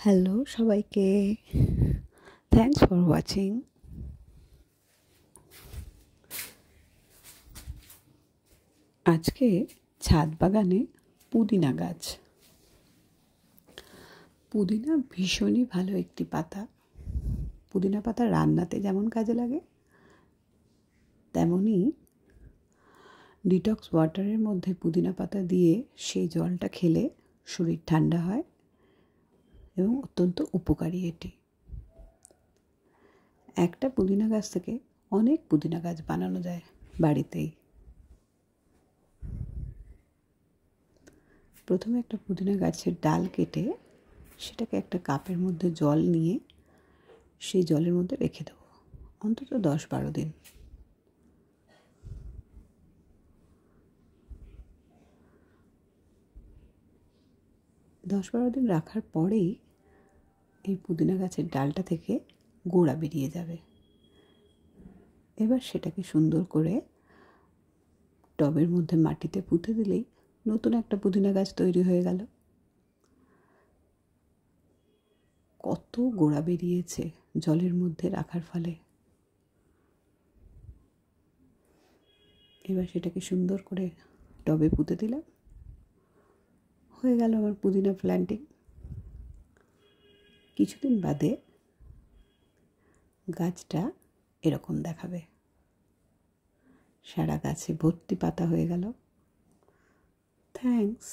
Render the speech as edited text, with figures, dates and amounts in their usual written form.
Hello সবাইকে, thanks for watching. আজকে ছাদ বাগানে পুদিনা গাছ। পুদিনা ভীষণই ভালো একটি পাতা। পুদিনা পাতা রান্নাতে যেমন কাজে লাগে, তেমনই ডিটক্স ওয়াটারের মধ্যে পুদিনা পাতা দিয়ে সেই জলটা খেলে শরীর ঠান্ডা হয় এবং অত্যন্ত উপকারী এটি। একটা পুদিনা গাছ থেকে অনেক পুদিনা গাছ বানানো যায় বাড়িতেই। প্রথমে একটা পুদিনা গাছের ডাল কেটে সেটাকে একটা কাপের মধ্যে জল নিয়ে সেই জলের মধ্যে রেখে দেবো অন্তত 10-12 দিন। দশ 12 দিন রাখার পরেই এই পুদিনা গাছের ডালটা থেকে গোড়া বেরিয়ে যাবে। এবার সেটাকে সুন্দর করে টবের মধ্যে মাটিতে পুঁতে দিলেই নতুন একটা পুদিনা গাছ তৈরি হয়ে গেল। কত গোড়া বেরিয়েছে জলের মধ্যে রাখার ফলে। এবার সেটাকে সুন্দর করে টবে পুঁতে দিলাম, হয়ে গেল আমার পুদিনা প্ল্যান্টিং। কিছুদিন বাদে গাছটা এরকম দেখাবে, সারা গাছে ভর্তি পাতা হয়ে গেল। থ্যাঙ্কস।